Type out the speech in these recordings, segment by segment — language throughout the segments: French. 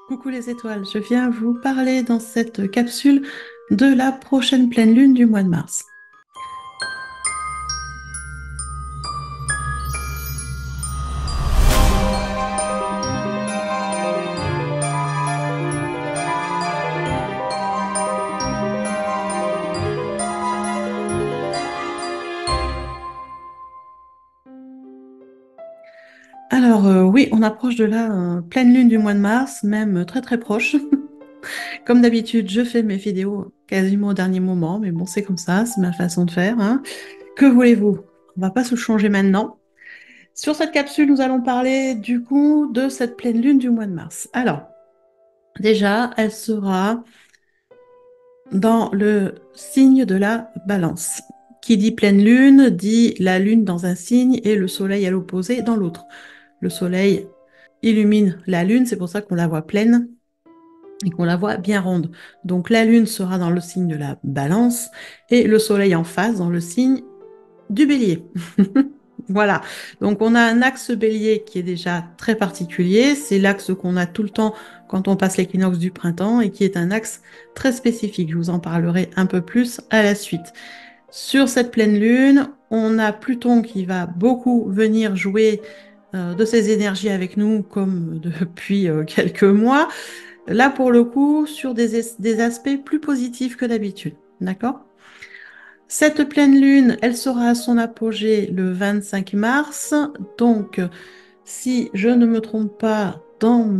Coucou les étoiles, je viens vous parler dans cette capsule de la prochaine pleine lune du mois de mars. Alors oui, on approche de la pleine lune du mois de mars, même très très proche. Comme d'habitude, je fais mes vidéos quasiment au dernier moment, mais bon, c'est comme ça, c'est ma façon de faire, hein. Que voulez-vous? On va pas se changer maintenant. Sur cette capsule, nous allons parler du coup de cette pleine lune du mois de mars. Alors, déjà, elle sera dans le signe de la balance. Qui dit pleine lune dit la lune dans un signe et le soleil à l'opposé dans l'autre. Le soleil illumine la lune, c'est pour ça qu'on la voit pleine et qu'on la voit bien ronde. Donc la lune sera dans le signe de la balance et le soleil en face dans le signe du bélier. Voilà, donc on a un axe bélier qui est déjà très particulier, c'est l'axe qu'on a tout le temps quand on passe l'équinoxe du printemps et qui est un axe très spécifique. Je vous en parlerai un peu plus à la suite. Sur cette pleine lune, on a Pluton qui va beaucoup venir jouer de ses énergies avec nous comme depuis quelques mois. Là, pour le coup, sur des aspects plus positifs que d'habitude. D'accord? Cette pleine lune, elle sera à son apogée le 25 mars. Donc, si je ne me trompe pas dans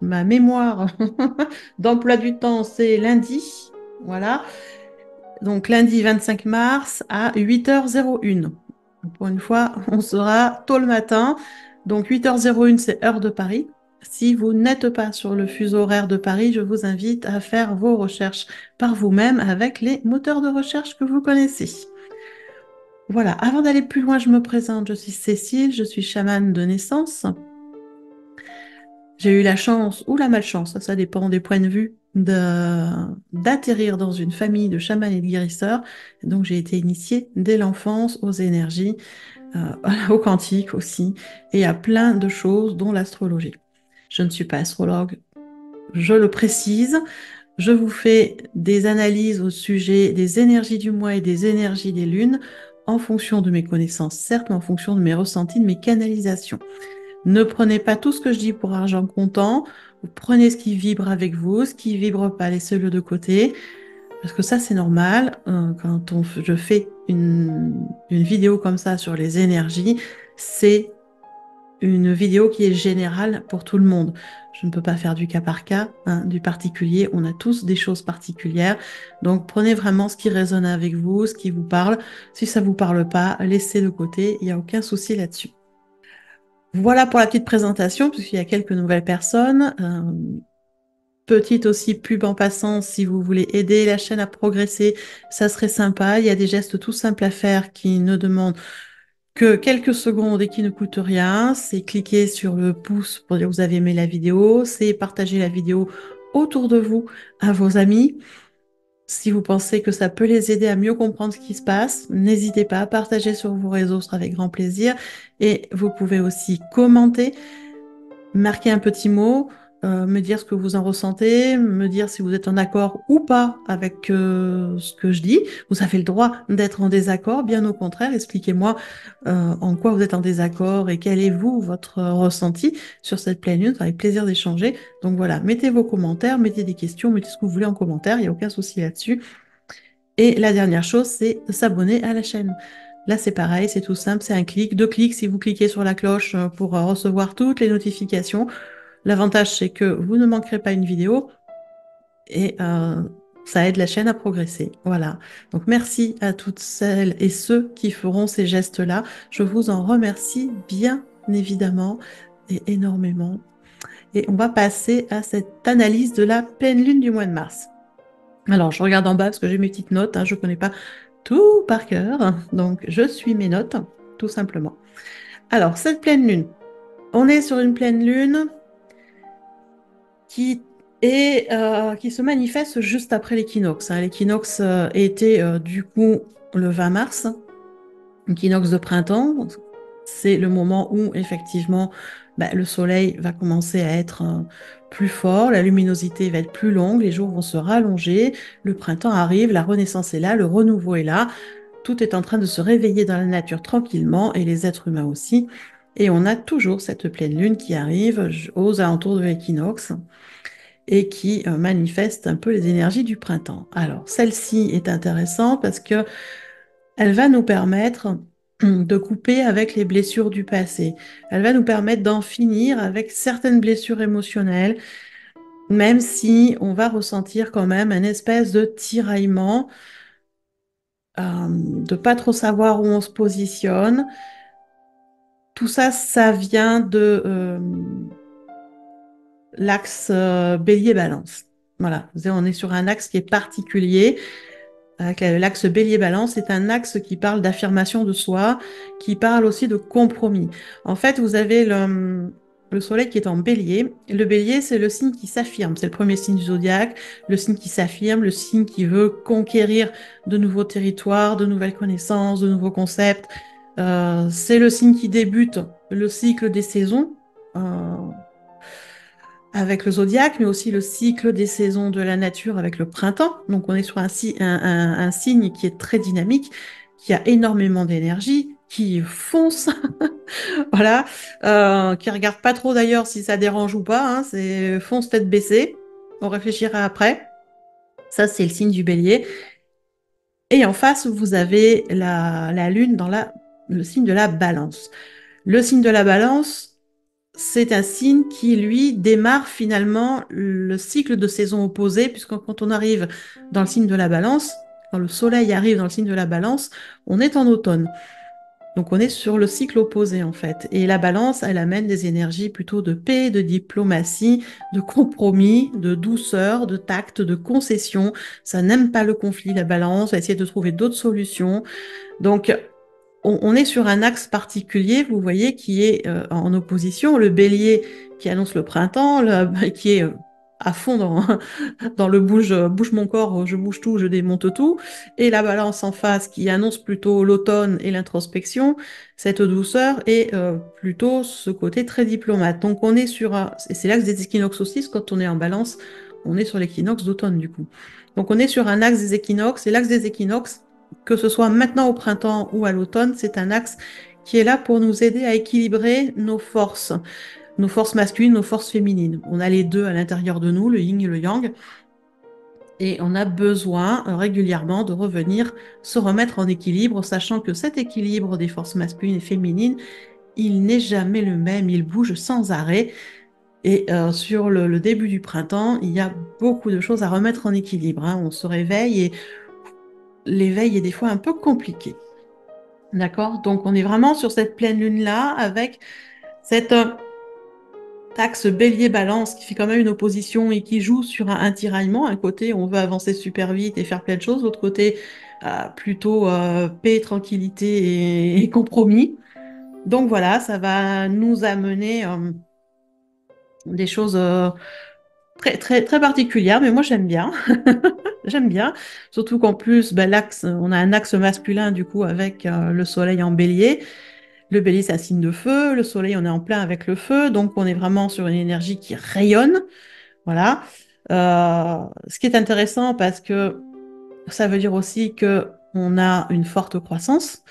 ma mémoire d'emploi du temps, c'est lundi. Voilà. Donc, lundi 25 mars à 8h01. Pour une fois, on sera tôt le matin. Donc, 8h01, c'est heure de Paris. Si vous n'êtes pas sur le fuseau horaire de Paris, je vous invite à faire vos recherches par vous-même avec les moteurs de recherche que vous connaissez. Voilà, avant d'aller plus loin, je me présente. Je suis Cécile, je suis chamane de naissance. J'ai eu la chance ou la malchance, ça dépend des points de vue, d'atterrir dans une famille de chamans et de guérisseurs. Donc, j'ai été initiée dès l'enfance aux énergies, au quantique aussi, et à plein de choses, dont l'astrologie. Je ne suis pas astrologue, je le précise. Je vous fais des analyses au sujet des énergies du mois et des énergies des lunes en fonction de mes connaissances, certes, mais en fonction de mes ressentis, de mes canalisations. Ne prenez pas tout ce que je dis pour argent comptant. Vous prenez ce qui vibre avec vous, ce qui vibre pas, laissez-le de côté. Parce que ça, c'est normal. Quand je fais une vidéo comme ça sur les énergies, c'est une vidéo qui est générale pour tout le monde. Je ne peux pas faire du cas par cas, hein, du particulier. On a tous des choses particulières. Donc, prenez vraiment ce qui résonne avec vous, ce qui vous parle. Si ça ne vous parle pas, laissez de côté. Il n'y a aucun souci là-dessus. Voilà pour la petite présentation, puisqu'il y a quelques nouvelles personnes. Petite aussi pub en passant, si vous voulez aider la chaîne à progresser, ça serait sympa. Il y a des gestes tout simples à faire qui ne demandent que quelques secondes et qui ne coûtent rien. C'est cliquer sur le pouce pour dire que vous avez aimé la vidéo, c'est partager la vidéo autour de vous à vos amis. Si vous pensez que ça peut les aider à mieux comprendre ce qui se passe, n'hésitez pas à partager sur vos réseaux, ce sera avec grand plaisir. Et vous pouvez aussi commenter, marquer un petit mot, me dire ce que vous en ressentez, me dire si vous êtes en accord ou pas avec ce que je dis. Vous avez le droit d'être en désaccord, bien au contraire. Expliquez-moi en quoi vous êtes en désaccord et quel est vous, votre ressenti sur cette pleine lune. Avec plaisir d'échanger. Donc voilà, mettez vos commentaires, mettez des questions, mettez ce que vous voulez en commentaire, il n'y a aucun souci là-dessus. Et la dernière chose, c'est de s'abonner à la chaîne. Là, c'est pareil, c'est tout simple, c'est un clic, deux clics si vous cliquez sur la cloche pour recevoir toutes les notifications. L'avantage, c'est que vous ne manquerez pas une vidéo et ça aide la chaîne à progresser. Voilà. Donc, merci à toutes celles et ceux qui feront ces gestes-là. Je vous en remercie bien évidemment et énormément. Et on va passer à cette analyse de la pleine lune du mois de mars. Alors, je regarde en bas parce que j'ai mes petites notes, hein, je ne connais pas tout par cœur, donc je suis mes notes, tout simplement. Alors, cette pleine lune, on est sur une pleine lune qui qui se manifeste juste après l'équinoxe, hein. L'équinoxe était du coup le 20 mars, équinoxe de printemps, c'est le moment où effectivement le soleil va commencer à être plus fort, la luminosité va être plus longue, les jours vont se rallonger, le printemps arrive, la renaissance est là, le renouveau est là, tout est en train de se réveiller dans la nature tranquillement et les êtres humains aussi. Et on a toujours cette pleine lune qui arrive aux alentours de l'équinoxe et qui manifeste un peu les énergies du printemps. Alors, celle-ci est intéressante parce que elle va nous permettre de couper avec les blessures du passé. Elle va nous permettre d'en finir avec certaines blessures émotionnelles, même si on va ressentir quand même un espèce de tiraillement, de pas trop savoir où on se positionne. Tout ça, ça vient de l'axe bélier-balance. Voilà, on est sur un axe qui est particulier. L'axe bélier-balance est un axe qui parle d'affirmation de soi, qui parle aussi de compromis. En fait, vous avez le soleil qui est en bélier. Le bélier, c'est le signe qui s'affirme. C'est le premier signe du zodiaque, le signe qui s'affirme, le signe qui veut conquérir de nouveaux territoires, de nouvelles connaissances, de nouveaux concepts. C'est le signe qui débute le cycle des saisons. Euh, avec le zodiaque, mais aussi le cycle des saisons de la nature avec le printemps. Donc on est sur un signe qui est très dynamique, qui a énormément d'énergie, qui fonce, voilà, qui regarde pas trop d'ailleurs si ça dérange ou pas, hein, c'est fonce tête baissée, on réfléchira après. Ça, c'est le signe du bélier. Et en face, vous avez la lune dans le signe de la balance. Le signe de la balance, c'est un signe qui, lui, démarre finalement le cycle de saison opposée, puisque quand on arrive dans le signe de la balance, quand le soleil arrive dans le signe de la balance, on est en automne. Donc on est sur le cycle opposé en fait. Et la balance, elle amène des énergies plutôt de paix, de diplomatie, de compromis, de douceur, de tact, de concession. Ça n'aime pas le conflit, la balance, va essayer de trouver d'autres solutions. Donc on est sur un axe particulier, vous voyez, qui est en opposition. Le bélier qui annonce le printemps, qui est à fond dans le bouge mon corps, je bouge tout, je démonte tout. Et la balance en face qui annonce plutôt l'automne et l'introspection, cette douceur et plutôt ce côté très diplomate. Donc on est sur c'est l'axe des équinoxes aussi, quand on est en balance, on est sur l'équinoxe d'automne du coup. Donc on est sur un axe des équinoxes, et l'axe des équinoxes, que ce soit maintenant au printemps ou à l'automne, c'est un axe qui est là pour nous aider à équilibrer nos forces masculines, nos forces féminines. On a les deux à l'intérieur de nous, le yin et le yang, et on a besoin régulièrement de revenir se remettre en équilibre, sachant que cet équilibre des forces masculines et féminines, il n'est jamais le même, il bouge sans arrêt. Et sur le début du printemps, il y a beaucoup de choses à remettre en équilibre, hein. On se réveille et l'éveil est des fois un peu compliqué. D'accord? Donc on est vraiment sur cette pleine lune-là avec cette axe bélier-balance qui fait quand même une opposition et qui joue sur un tiraillement. Un côté, on veut avancer super vite et faire plein de choses. L'autre côté, plutôt paix, tranquillité et compromis. Donc voilà, ça va nous amener des choses très, très, très particulières, mais moi j'aime bien. J'aime bien. Surtout qu'en plus, l'axe, on a un axe masculin du coup avec le soleil en bélier. Le bélier, c'est un signe de feu. Le soleil, on est en plein avec le feu. Donc, on est vraiment sur une énergie qui rayonne. Voilà. Ce qui est intéressant parce que ça veut dire aussi que on a une forte croissance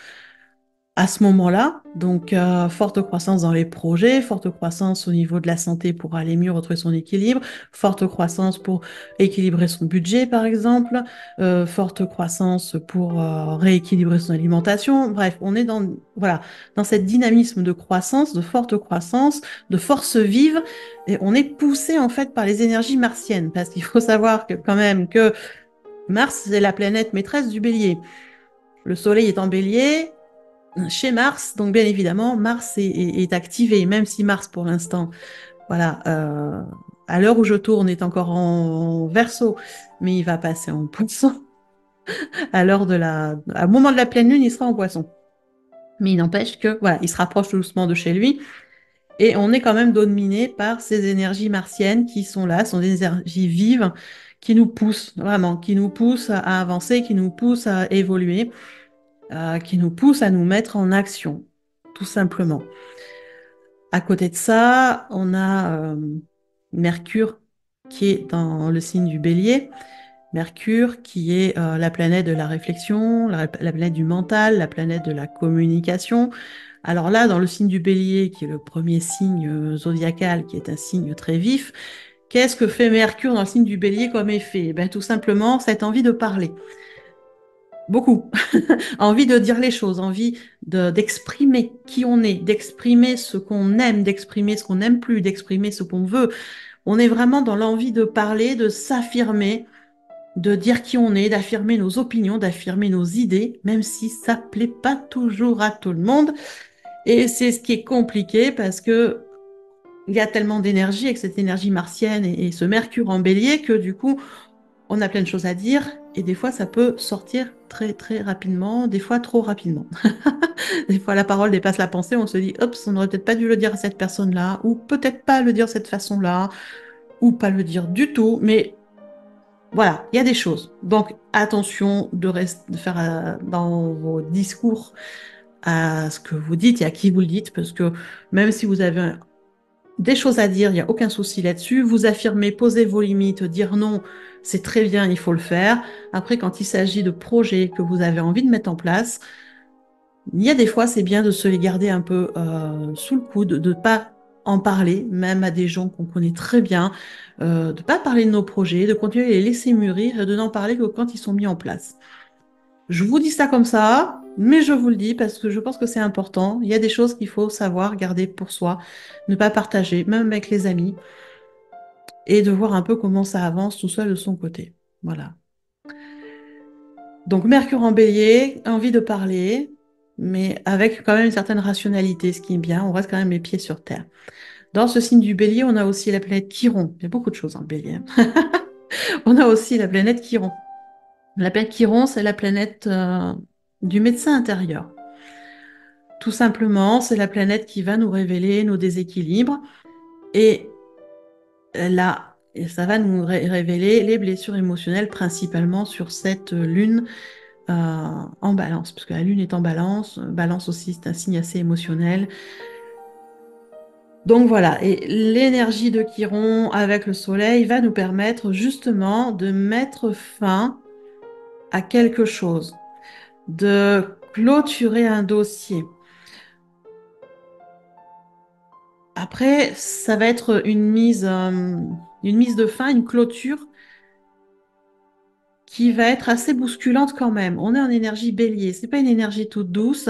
à ce moment-là. Donc, forte croissance dans les projets, forte croissance au niveau de la santé pour aller mieux retrouver son équilibre, forte croissance pour équilibrer son budget, par exemple, forte croissance pour rééquilibrer son alimentation. Bref, on est voilà, dans cette dynamisme de croissance, de forte croissance, de force vive, et on est poussé en fait par les énergies martiennes, parce qu'il faut savoir que quand même que Mars, c'est la planète maîtresse du Bélier. Le Soleil est en Bélier, chez Mars, donc bien évidemment, Mars est activé, même si Mars, pour l'instant, voilà, à l'heure où je tourne, est encore en Verseau, mais il va passer en Poisson. Au moment de la pleine lune, il sera en Poisson. Mais il n'empêche que, voilà, il se rapproche tout doucement de chez lui, et on est quand même dominé par ces énergies martiennes qui sont là, sont des énergies vives, qui nous poussent, vraiment, qui nous poussent à avancer, qui nous poussent à évoluer, qui nous poussent à nous mettre en action. tout simplement. À côté de ça, on a Mercure qui est dans le signe du Bélier. Mercure qui est la planète de la réflexion, la planète du mental, la planète de la communication. Alors là, dans le signe du Bélier, qui est le premier signe zodiacal, qui est un signe très vif, qu'est-ce que fait Mercure dans le signe du Bélier comme effet? Ben, tout simplement, cette envie de parler. Beaucoup. Envie de dire les choses, envie d'exprimer qui on est, d'exprimer ce qu'on aime, d'exprimer ce qu'on n'aime plus, d'exprimer ce qu'on veut. On est vraiment dans l'envie de parler, de s'affirmer, de dire qui on est, d'affirmer nos opinions, d'affirmer nos idées, même si ça plaît pas toujours à tout le monde. Et c'est ce qui est compliqué parce que il y a tellement d'énergie avec cette énergie martienne et ce Mercure en Bélier que du coup, on a plein de choses à dire et des fois, ça peut sortir très très rapidement, des fois trop rapidement. Des fois, la parole dépasse la pensée, on se dit, hop, on n'aurait peut-être pas dû le dire à cette personne-là, ou peut-être pas le dire de cette façon-là, ou pas le dire du tout, mais voilà, il y a des choses. Donc, attention de faire dans vos discours à ce que vous dites et à qui vous le dites, parce que même si vous avez des choses à dire, il n'y a aucun souci là-dessus. Vous affirmez, posez vos limites, dire non, c'est très bien, il faut le faire. Après, quand il s'agit de projets que vous avez envie de mettre en place, il y a des fois, c'est bien de se les garder un peu sous le coude, de ne pas en parler, même à des gens qu'on connaît très bien, de ne pas parler de nos projets, de continuer à les laisser mûrir et de n'en parler que quand ils sont mis en place. Je vous dis ça comme ça, mais je vous le dis parce que je pense que c'est important. Il y a des choses qu'il faut savoir garder pour soi, ne pas partager, même avec les amis, et de voir un peu comment ça avance tout seul de son côté. Voilà. Donc Mercure en Bélier, envie de parler, mais avec quand même une certaine rationalité, ce qui est bien. On reste quand même les pieds sur terre. Dans ce signe du Bélier, on a aussi la planète Chiron. Il y a beaucoup de choses en Bélier. On a aussi la planète Chiron. La planète Chiron, c'est la planète du médecin intérieur. Tout simplement, c'est la planète qui va nous révéler nos déséquilibres et là, ça va nous révéler les blessures émotionnelles, principalement sur cette lune en balance, parce que la lune est en balance, balance aussi, c'est un signe assez émotionnel. Donc voilà, et l'énergie de Chiron avec le soleil va nous permettre justement de mettre fin à quelque chose, de clôturer un dossier. Après, ça va être une mise de fin, une clôture qui va être assez bousculante quand même. On est en énergie bélier, c'est pas une énergie toute douce.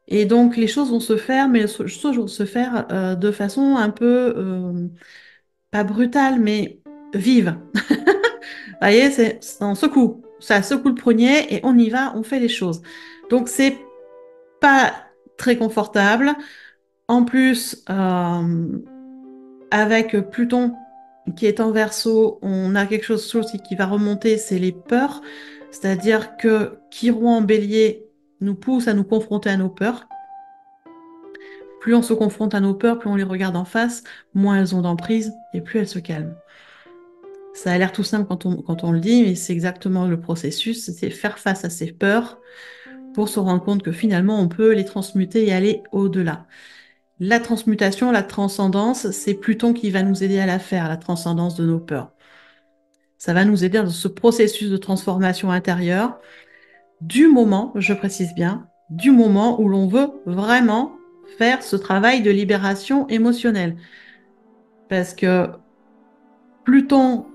Et donc, les choses vont se faire, mais les choses vont se faire de façon un peu, pas brutale, mais vive. Vous voyez, on secoue. Ça secoue le poignet et on y va, on fait les choses. Donc, c'est pas très confortable. En plus, avec Pluton qui est en Verseau, on a quelque chose aussi qui va remonter, c'est les peurs. C'est-à-dire que Chiron en Bélier nous pousse à nous confronter à nos peurs. Plus on se confronte à nos peurs, plus on les regarde en face, moins elles ont d'emprise et plus elles se calment. Ça a l'air tout simple quand on le dit, mais c'est exactement le processus, c'est faire face à ses peurs pour se rendre compte que finalement on peut les transmuter et aller au-delà. La transmutation, la transcendance, c'est Pluton qui va nous aider à la faire, la transcendance de nos peurs. Ça va nous aider dans ce processus de transformation intérieure, du moment, je précise bien, du moment où l'on veut vraiment faire ce travail de libération émotionnelle. Parce que Pluton,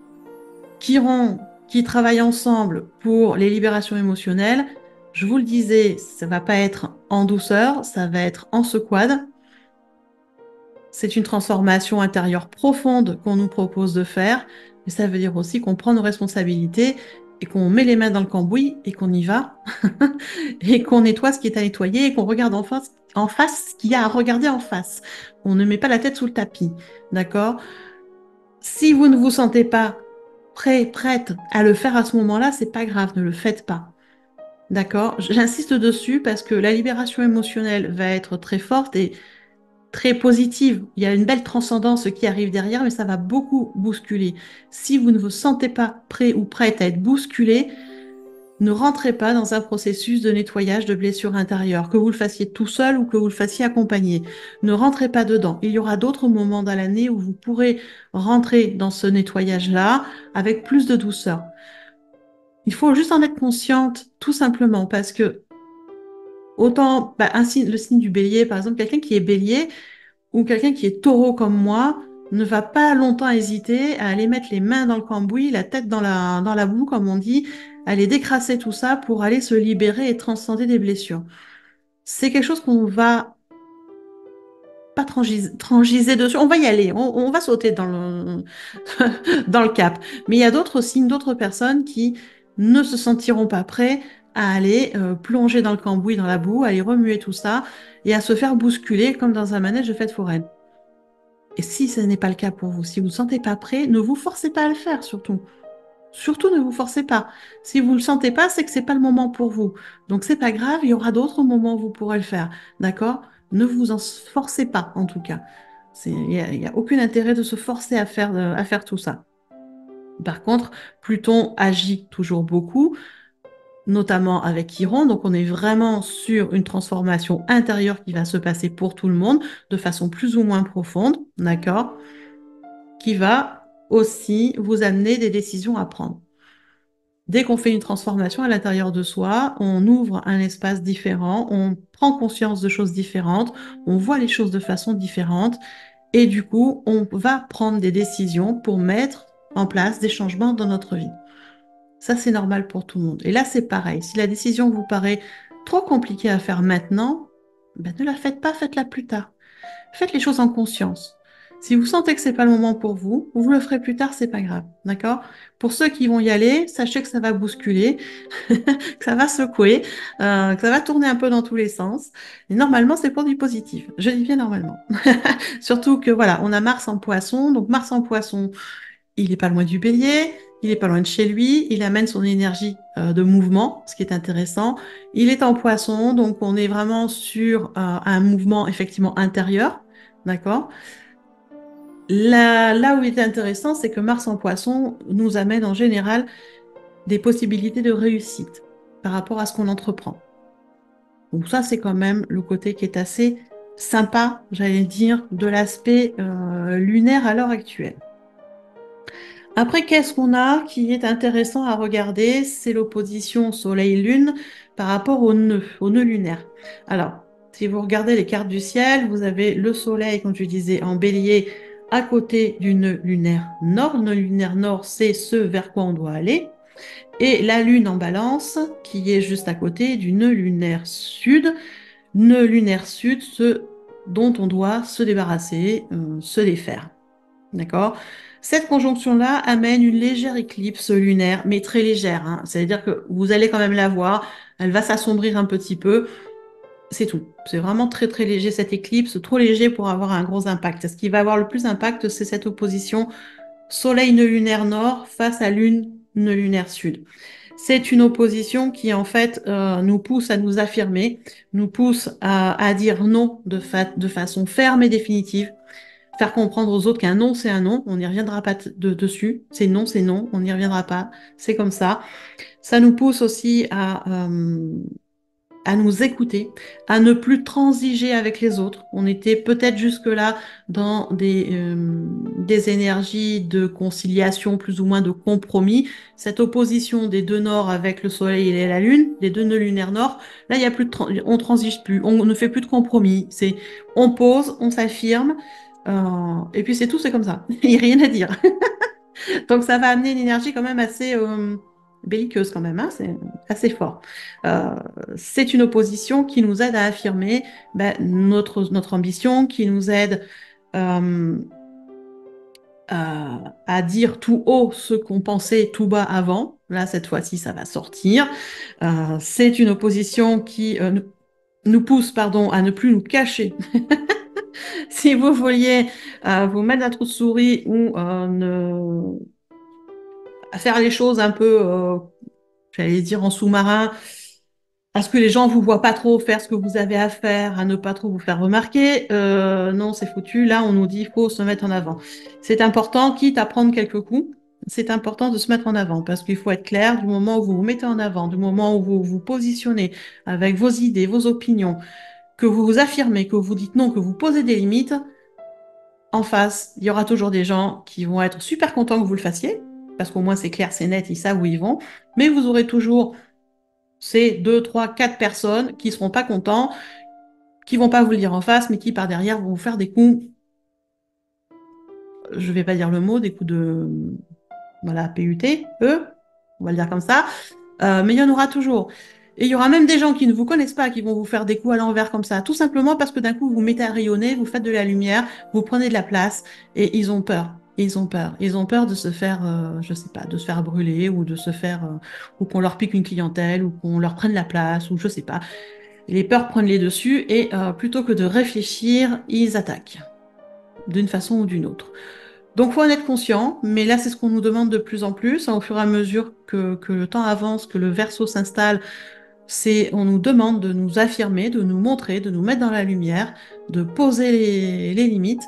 Chiron, qui travaillent ensemble pour les libérations émotionnelles, je vous le disais, ça ne va pas être en douceur, ça va être en secouade. C'est une transformation intérieure profonde qu'on nous propose de faire, mais ça veut dire aussi qu'on prend nos responsabilités et qu'on met les mains dans le cambouis et qu'on y va et qu'on nettoie ce qui est à nettoyer et qu'on regarde en face ce qu'il y a à regarder en face. On ne met pas la tête sous le tapis, d'accord? Si vous ne vous sentez pas prêt, prête à le faire à ce moment-là, c'est pas grave, ne le faites pas. D'accord? J'insiste dessus parce que la libération émotionnelle va être très forte et très positive. Il y a une belle transcendance qui arrive derrière, mais ça va beaucoup bousculer. Si vous ne vous sentez pas prêt ou prête à être bousculé, Ne rentrez pas dans un processus de nettoyage de blessures intérieures, que vous le fassiez tout seul ou que vous le fassiez accompagné. Ne rentrez pas dedans. Il y aura d'autres moments dans l'année où vous pourrez rentrer dans ce nettoyage-là avec plus de douceur. Il faut juste en être consciente, tout simplement, parce que autant le signe du bélier, par exemple, quelqu'un qui est bélier ou quelqu'un qui est taureau comme moi, ne va pas longtemps hésiter à aller mettre les mains dans le cambouis, la tête dans la boue, comme on dit, aller décrasser tout ça pour aller se libérer et transcender des blessures. C'est quelque chose qu'on va pas transiger dessus, on va y aller, on va sauter dans le cap. Mais il y a d'autres signes, d'autres personnes qui ne se sentiront pas prêts à aller plonger dans le cambouis, dans la boue, à aller remuer tout ça et à se faire bousculer comme dans un manège de fête foraine. Et si ce n'est pas le cas pour vous, si vous ne vous sentez pas prêt, ne vous forcez pas à le faire surtout. Surtout ne vous forcez pas. Si vous ne le sentez pas, c'est que c'est pas le moment pour vous. Donc c'est pas grave, il y aura d'autres moments où vous pourrez le faire. D'accord? Ne vous en forcez pas, en tout cas. Il y a aucun intérêt de se forcer à faire tout ça. Par contre, Pluton agit toujours beaucoup, notamment avec Chiron. Donc, on est vraiment sur une transformation intérieure qui va se passer pour tout le monde de façon plus ou moins profonde, d'accord? Qui va aussi vous amener des décisions à prendre. Dès qu'on fait une transformation à l'intérieur de soi, on ouvre un espace différent, on prend conscience de choses différentes, on voit les choses de façon différente et du coup, on va prendre des décisions pour mettre en place des changements dans notre vie. Ça, c'est normal pour tout le monde. Et là, c'est pareil. Si la décision vous paraît trop compliquée à faire maintenant, ben, ne la faites pas, faites-la plus tard. Faites les choses en conscience. Si vous sentez que c'est pas le moment pour vous, vous le ferez plus tard, c'est pas grave, d'accord? Pour ceux qui vont y aller, sachez que ça va bousculer, que ça va secouer, que ça va tourner un peu dans tous les sens. Et normalement, c'est pour du positif. Je dis bien normalement. Surtout que voilà, on a Mars en Poisson, donc Mars en Poisson, il n'est pas loin du Bélier, il n'est pas loin de chez lui, il amène son énergie de mouvement, ce qui est intéressant. Il est en Poisson, donc on est vraiment sur un mouvement effectivement intérieur, d'accord? Là où il est intéressant, c'est que Mars en Poisson nous amène en général des possibilités de réussite par rapport à ce qu'on entreprend. Donc ça, c'est quand même le côté qui est assez sympa, j'allais dire, de l'aspect lunaire à l'heure actuelle. Après, qu'est-ce qu'on a qui est intéressant à regarder? C'est l'opposition Soleil-Lune par rapport au nœud lunaire. Alors, si vous regardez les cartes du ciel, vous avez le Soleil, comme je disais, en bélier à côté du nœud lunaire nord. Le nœud lunaire nord, c'est ce vers quoi on doit aller. Et la Lune en balance, qui est juste à côté du nœud lunaire sud. Nœud lunaire sud, ce dont on doit se débarrasser, se défaire. D'accord? Cette conjonction-là amène une légère éclipse lunaire, mais très légère, hein. C'est-à-dire que vous allez quand même la voir, elle va s'assombrir un petit peu, c'est tout. C'est vraiment très très léger cette éclipse, trop léger pour avoir un gros impact. Ce qui va avoir le plus d'impact, c'est cette opposition Soleil-nœud lunaire nord face à Lune-nœud lunaire sud. C'est une opposition qui en fait nous pousse à nous affirmer, nous pousse à dire non de façon ferme et définitive, faire comprendre aux autres qu'un non, c'est un non, on n'y reviendra pas dessus, c'est non, on n'y reviendra pas, c'est comme ça. Ça nous pousse aussi à nous écouter, à ne plus transiger avec les autres. On était peut-être jusque-là dans des énergies de conciliation, plus ou moins de compromis. Cette opposition des deux nord avec le soleil et la lune, les deux nœuds lunaires nord, là, il y a plus de on transige plus, on ne fait plus de compromis. C'est, on pose, on s'affirme, et puis c'est tout, c'est comme ça. Il n'y a rien à dire. Donc ça va amener une énergie quand même assez belliqueuse quand même, hein, c'est assez fort. Euh, c'est une opposition qui nous aide à affirmer notre ambition, qui nous aide euh, à dire tout haut ce qu'on pensait tout bas avant. Là, cette fois-ci, ça va sortir. C'est une opposition qui nous pousse, pardon, à ne plus nous cacher. Si vous vouliez vous mettre un trou de souris ou à faire les choses un peu, j'allais dire en sous-marin, à ce que les gens vous voient pas trop faire ce que vous avez à faire, à ne pas trop vous faire remarquer. Non, c'est foutu. Là, on nous dit il faut se mettre en avant. C'est important, quitte à prendre quelques coups, c'est important de se mettre en avant parce qu'il faut être clair du moment où vous vous mettez en avant, du moment où vous vous positionnez avec vos idées, vos opinions, que vous vous affirmez, que vous dites non, que vous posez des limites, en face, il y aura toujours des gens qui vont être super contents que vous le fassiez, parce qu'au moins c'est clair, c'est net, ils savent où ils vont, mais vous aurez toujours ces deux, trois, quatre personnes qui seront pas contents, qui vont pas vous le dire en face, mais qui par derrière vont vous faire des coups, je vais pas dire le mot, des coups de, voilà, PUT, eux, on va le dire comme ça. Mais il y en aura toujours. Et il y aura même des gens qui ne vous connaissent pas, qui vont vous faire des coups à l'envers comme ça, tout simplement parce que d'un coup, vous vous mettez à rayonner, vous faites de la lumière, vous prenez de la place, et ils ont peur. Ils ont peur. Ils ont peur de se faire, je sais pas, de se faire brûler ou de se faire, ou qu'on leur pique une clientèle ou qu'on leur prenne la place ou je sais pas. Les peurs prennent les dessus et plutôt que de réfléchir, ils attaquent d'une façon ou d'une autre. Donc, faut en être conscient, mais là, c'est ce qu'on nous demande de plus en plus, hein, au fur et à mesure que le temps avance, que le verso s'installe, on nous demande de nous affirmer, de nous montrer, de nous mettre dans la lumière, de poser les limites.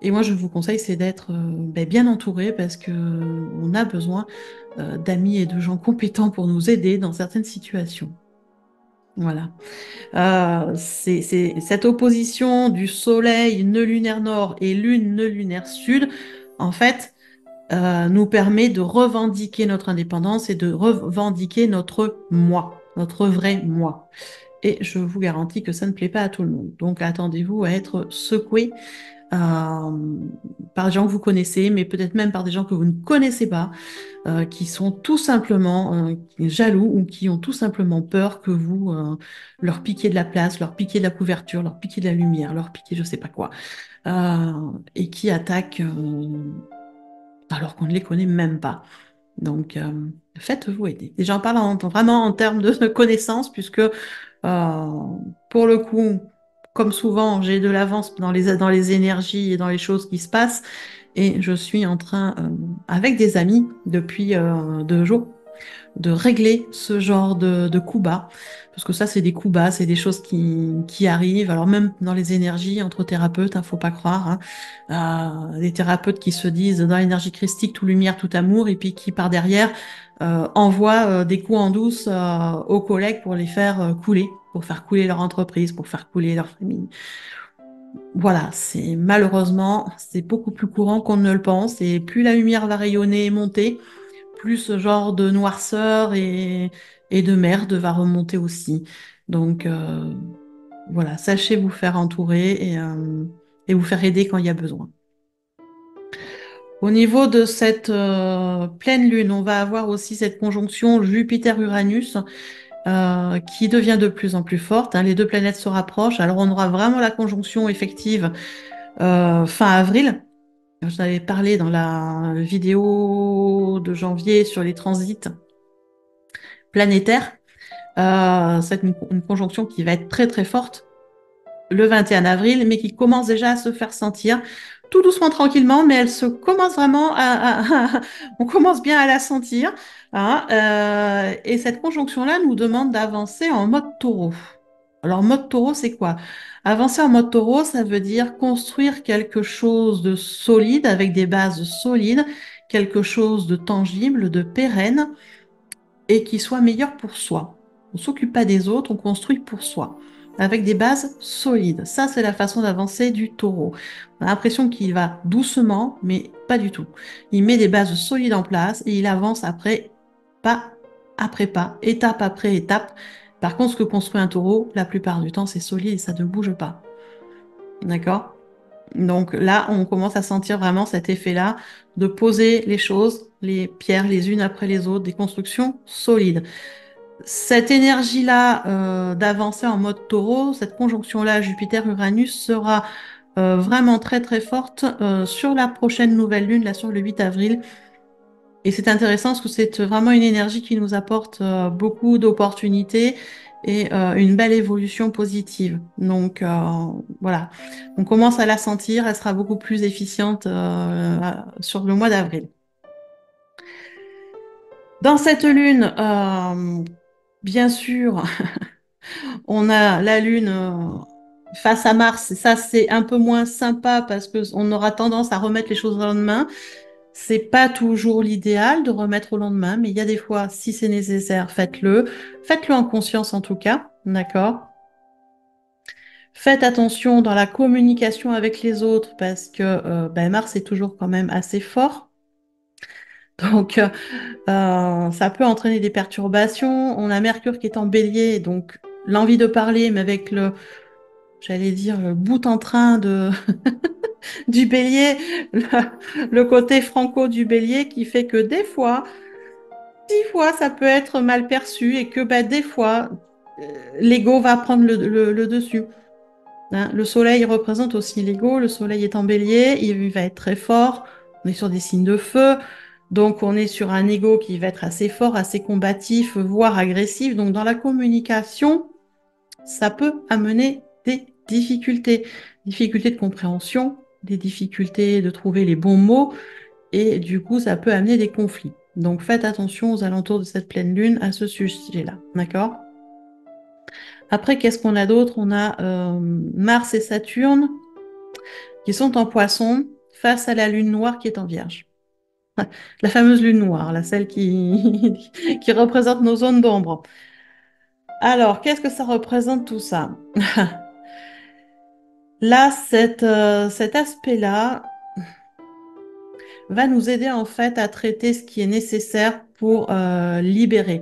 Et moi, je vous conseille, c'est d'être bien entouré parce que on a besoin d'amis et de gens compétents pour nous aider dans certaines situations. Voilà. C'est cette opposition du soleil nœud lunaire nord et lune nœud lunaire sud, en fait, nous permet de revendiquer notre indépendance et de revendiquer notre moi, notre vrai moi. Et je vous garantis que ça ne plaît pas à tout le monde. Donc attendez-vous à être secoué par des gens que vous connaissez, mais peut-être même par des gens que vous ne connaissez pas, qui sont tout simplement jaloux ou qui ont tout simplement peur que vous leur piquiez de la place, leur piquiez de la couverture, leur piquiez de la lumière, leur piquiez je sais pas quoi, et qui attaquent alors qu'on ne les connaît même pas. Donc, faites-vous aider. Et j'en parle vraiment en termes de connaissances, puisque pour le coup, comme souvent, j'ai de l'avance dans les énergies et dans les choses qui se passent, et je suis en train, avec des amis, depuis 2 jours, de régler ce genre de coups bas. Parce que ça, c'est des coups bas, c'est des choses qui arrivent. Alors même dans les énergies, entre thérapeutes, faut pas croire. Des thérapeutes qui se disent dans l'énergie christique, tout lumière, tout amour, et puis qui par derrière envoient des coups en douce aux collègues pour les faire couler, pour faire couler leur entreprise, pour faire couler leur famille. Voilà, c'est malheureusement, c'est beaucoup plus courant qu'on ne le pense. Et plus la lumière va rayonner et monter, plus ce genre de noirceur et de merde va remonter aussi. Donc voilà, sachez vous faire entourer et vous faire aider quand il y a besoin. Au niveau de cette pleine lune, on va avoir aussi cette conjonction Jupiter-Uranus qui devient de plus en plus forte, hein. Les deux planètes se rapprochent. Alors on aura vraiment la conjonction effective fin avril. Je vous en avais parlé dans la vidéo de janvier sur les transits planétaires. C'est une conjonction qui va être très très forte le 21 avril, mais qui commence déjà à se faire sentir tout doucement, tranquillement, mais elle se commence vraiment on commence bien à la sentir, hein, et cette conjonction-là nous demande d'avancer en mode taureau. Alors, mode taureau, c'est quoi? Avancer en mode taureau, ça veut dire construire quelque chose de solide, avec des bases solides, quelque chose de tangible, de pérenne, et qui soit meilleur pour soi. On ne s'occupe pas des autres, on construit pour soi, avec des bases solides. Ça, c'est la façon d'avancer du taureau. On a l'impression qu'il va doucement, mais pas du tout. Il met des bases solides en place et il avance pas après pas, étape après étape. Par contre, ce que construit un taureau, la plupart du temps, c'est solide et ça ne bouge pas. D'accord? Donc là, on commence à sentir vraiment cet effet-là de poser les choses, les pierres les unes après les autres, des constructions solides. Cette énergie-là d'avancer en mode taureau, cette conjonction-là Jupiter-Uranus sera vraiment très très forte sur la prochaine nouvelle lune, là sur le 8 avril. Et c'est intéressant parce que c'est vraiment une énergie qui nous apporte beaucoup d'opportunités et une belle évolution positive. Donc voilà, on commence à la sentir, elle sera beaucoup plus efficiente sur le mois d'avril. Dans cette lune, bien sûr, on a la Lune face à Mars. Et ça, c'est un peu moins sympa parce qu'on aura tendance à remettre les choses au lendemain. C'est pas toujours l'idéal de remettre au lendemain, mais il y a des fois, si c'est nécessaire, faites-le. Faites-le en conscience en tout cas, d'accord? Faites attention dans la communication avec les autres parce que ben, Mars est toujours quand même assez fort. Donc, ça peut entraîner des perturbations. On a Mercure qui est en bélier, donc l'envie de parler, mais avec j'allais dire, le bout en train du bélier, le, le côté franco du bélier qui fait que des fois, ça peut être mal perçu et que ben, des fois, l'ego va prendre le dessus. Hein, le soleil représente aussi l'ego. Le soleil est en bélier, il va être très fort. On est sur des signes de feu. Donc, on est sur un ego qui va être assez fort, assez combatif, voire agressif. Donc, dans la communication, ça peut amener des difficultés. Difficultés de compréhension, des difficultés de trouver les bons mots. Et du coup, ça peut amener des conflits. Donc, faites attention aux alentours de cette pleine lune à ce sujet-là. D'accord? Après, qu'est-ce qu'on a d'autre? On a Mars et Saturne qui sont en poisson face à la lune noire qui est en vierge. La fameuse lune noire, là, celle qui représente nos zones d'ombre. Alors, qu'est-ce que ça représente tout ça? Là, cet aspect-là va nous aider en fait à traiter ce qui est nécessaire libérer.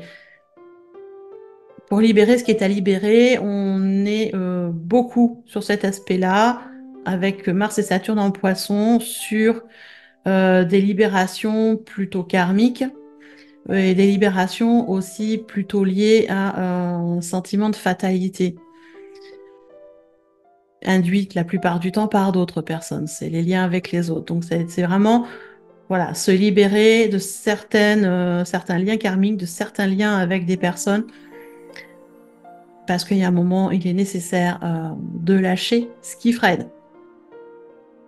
Pour libérer ce qui est à libérer, on est beaucoup sur cet aspect-là, avec Mars et Saturne en poisson, sur des libérations plutôt karmiques et des libérations aussi plutôt liées à un sentiment de fatalité, induite la plupart du temps par d'autres personnes. C'est les liens avec les autres. Donc c'est vraiment voilà, se libérer de certains liens karmiques, de certains liens avec des personnes, parce qu'il y a un moment, il est nécessaire de lâcher ce qui freine.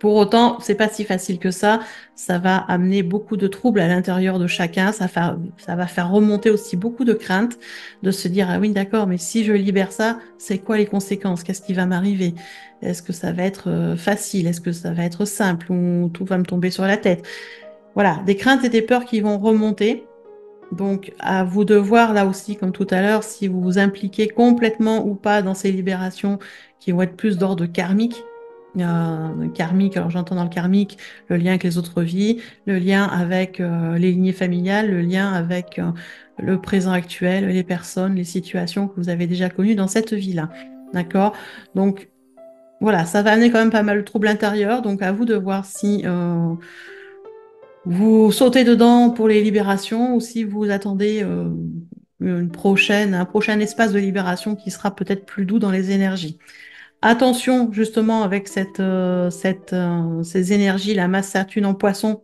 Pour autant, c'est pas si facile que ça. Ça va amener beaucoup de troubles à l'intérieur de chacun. Ça va faire remonter aussi beaucoup de craintes, de se dire, ah oui, d'accord, mais si je libère ça, c'est quoi les conséquences? Qu'est-ce qui va m'arriver? Est-ce que ça va être facile? Est-ce que ça va être simple? Ou tout va me tomber sur la tête? Voilà, des craintes et des peurs qui vont remonter. Donc, à vous de voir là aussi, comme tout à l'heure, si vous vous impliquez complètement ou pas dans ces libérations qui vont être plus d'ordre karmique. Karmique, alors j'entends dans le karmique le lien avec les autres vies, le lien avec les lignées familiales, le lien avec le présent actuel, les personnes, les situations que vous avez déjà connues dans cette vie-là. D'accord? Donc, voilà, ça va amener quand même pas mal de troubles intérieurs. Donc, à vous de voir si vous sautez dedans pour les libérations ou si vous attendez un prochain espace de libération qui sera peut-être plus doux dans les énergies. Attention justement avec ces énergies, la masse Saturne en poisson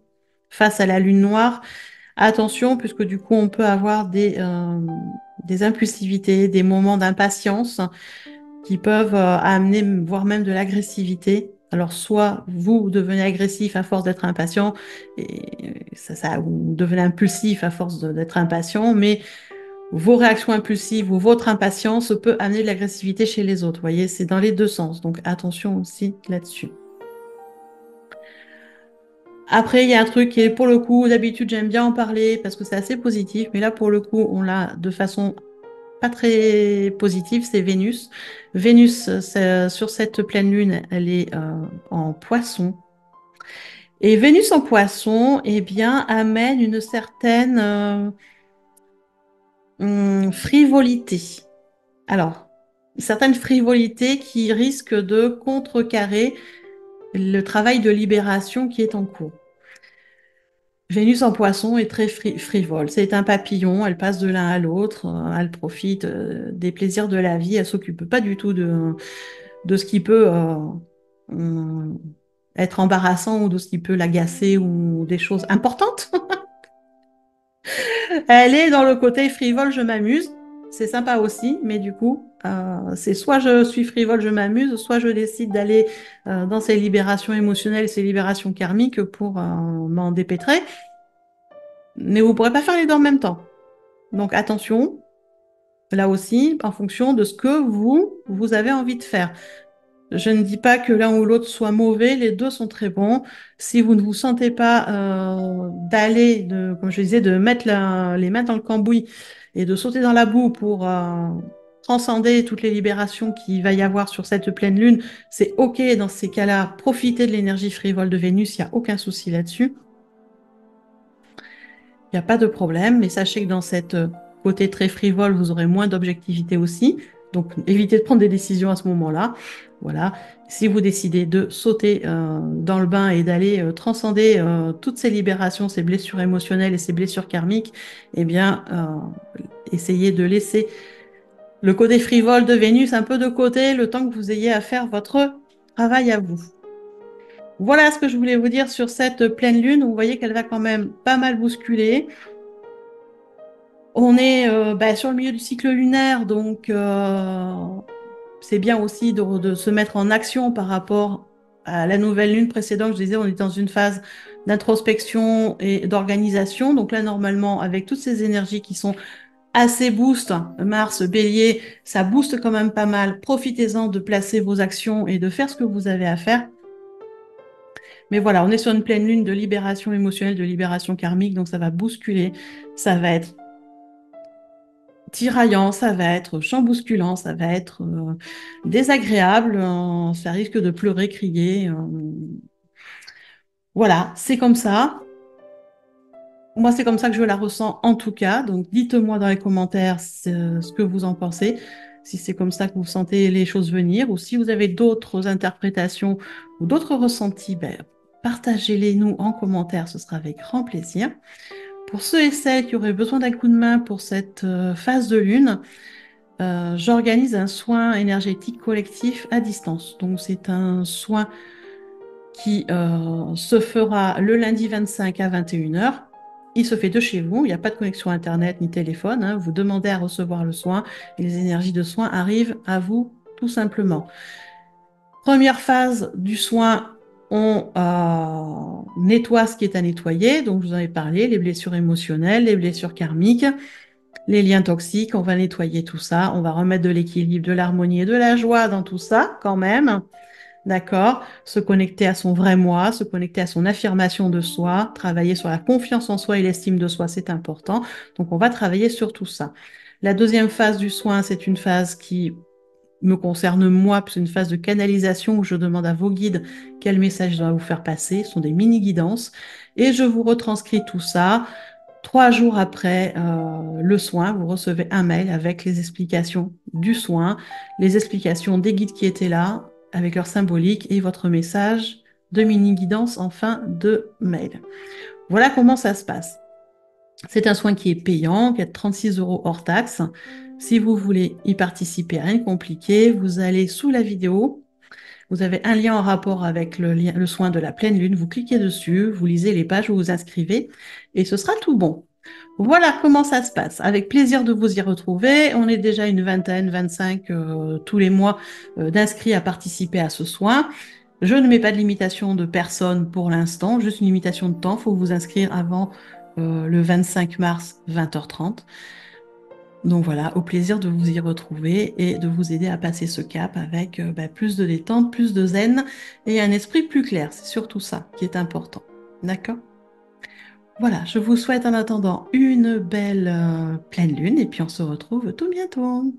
face à la lune noire. Attention puisque du coup on peut avoir des impulsivités, des moments d'impatience qui peuvent amener, voire même de l'agressivité. Alors, soit vous devenez agressif à force d'être impatient, et ou devenez impulsif à force d'être impatient, mais vos réactions impulsives ou votre impatience peut amener de l'agressivité chez les autres. Vous voyez, c'est dans les deux sens. Donc, attention aussi là-dessus. Après, il y a un truc qui est, pour le coup, d'habitude, j'aime bien en parler parce que c'est assez positif, mais là, pour le coup, on l'a de façon pas très positive, c'est Vénus. Vénus, sur cette pleine lune, elle est en poisson. Et Vénus en poisson, eh bien, amène une certaine frivolité. Alors, une certaine frivolité qui risque de contrecarrer le travail de libération qui est en cours. Vénus en poisson est très frivole. C'est un papillon, elle passe de l'un à l'autre, elle profite des plaisirs de la vie, elle s'occupe pas du tout de ce qui peut euh, être embarrassant ou de ce qui peut l'agacer ou des choses importantes. Elle est dans le côté frivole, je m'amuse. C'est sympa aussi, mais du coup, c'est soit je suis frivole, je m'amuse, soit je décide d'aller dans ces libérations émotionnelles, ces libérations karmiques pour m'en dépêtrer. Mais vous ne pourrez pas faire les deux en même temps. Donc attention, là aussi, en fonction de ce que vous avez envie de faire. Je ne dis pas que l'un ou l'autre soit mauvais, les deux sont très bons. Si vous ne vous sentez pas comme je disais, de mettre les mains dans le cambouis et de sauter dans la boue pour transcender toutes les libérations qu'il va y avoir sur cette pleine lune, c'est OK dans ces cas-là. Profitez de l'énergie frivole de Vénus, il n'y a aucun souci là-dessus. Il n'y a pas de problème, mais sachez que dans cette côté très frivole, vous aurez moins d'objectivité aussi. Donc, évitez de prendre des décisions à ce moment-là. Voilà. Si vous décidez de sauter dans le bain et d'aller transcender toutes ces libérations, ces blessures émotionnelles et ces blessures karmiques, eh bien, essayez de laisser le côté frivole de Vénus un peu de côté le temps que vous ayez à faire votre travail à vous. Voilà ce que je voulais vous dire sur cette pleine lune. Vous voyez qu'elle va quand même pas mal bousculer. On est sur le milieu du cycle lunaire, donc c'est bien aussi de se mettre en action par rapport à la nouvelle lune précédente. Je disais, on est dans une phase d'introspection et d'organisation. Donc là, normalement, avec toutes ces énergies qui sont assez boost, Mars, Bélier, ça booste quand même pas mal. Profitez-en de placer vos actions et de faire ce que vous avez à faire. Mais voilà, on est sur une pleine lune de libération émotionnelle, de libération karmique, donc ça va bousculer, ça va être tiraillant, ça va être chambousculant, ça va être désagréable, ça risque de pleurer, crier. Voilà, c'est comme ça. Moi, c'est comme ça que je la ressens en tout cas. Donc, dites-moi dans les commentaires ce que vous en pensez, si c'est comme ça que vous sentez les choses venir, ou si vous avez d'autres interprétations ou d'autres ressentis, ben, partagez-les nous en commentaire, ce sera avec grand plaisir. Pour ceux et celles qui auraient besoin d'un coup de main pour cette phase de lune, j'organise un soin énergétique collectif à distance. Donc, c'est un soin qui se fera le lundi 25 à 21 heures. Il se fait de chez vous, il n'y a pas de connexion Internet ni téléphone. Hein. Vous demandez à recevoir le soin et les énergies de soin arrivent à vous tout simplement. Première phase du soin, on nettoie ce qui est à nettoyer. Donc, je vous en ai parlé, les blessures émotionnelles, les blessures karmiques, les liens toxiques. On va nettoyer tout ça. On va remettre de l'équilibre, de l'harmonie et de la joie dans tout ça quand même. D'accord? Se connecter à son vrai moi, se connecter à son affirmation de soi, travailler sur la confiance en soi et l'estime de soi, c'est important. Donc, on va travailler sur tout ça. La deuxième phase du soin, c'est une phase qui me concerne moi, c'est une phase de canalisation où je demande à vos guides quel message je dois vous faire passer. Ce sont des mini-guidances. Et je vous retranscris tout ça. 3 jours après le soin, vous recevez un mail avec les explications du soin, les explications des guides qui étaient là, avec leur symbolique et votre message de mini-guidance en fin de mail. Voilà comment ça se passe. C'est un soin qui est payant, qui est de 36 € hors taxe. Si vous voulez y participer, rien de compliqué, vous allez sous la vidéo. Vous avez un lien en rapport avec le soin de la pleine lune. Vous cliquez dessus, vous lisez les pages, vous vous inscrivez et ce sera tout bon. Voilà comment ça se passe. Avec plaisir de vous y retrouver. On est déjà une vingtaine, 25 tous les mois d'inscrits à participer à ce soin. Je ne mets pas de limitation de personnes pour l'instant, juste une limitation de temps. Il faut vous inscrire avant le 25 mars, 20h30. Donc voilà, au plaisir de vous y retrouver et de vous aider à passer ce cap avec plus de détente, plus de zen et un esprit plus clair. C'est surtout ça qui est important. D'accord? Voilà, je vous souhaite en attendant une belle pleine lune et puis on se retrouve tout bientôt.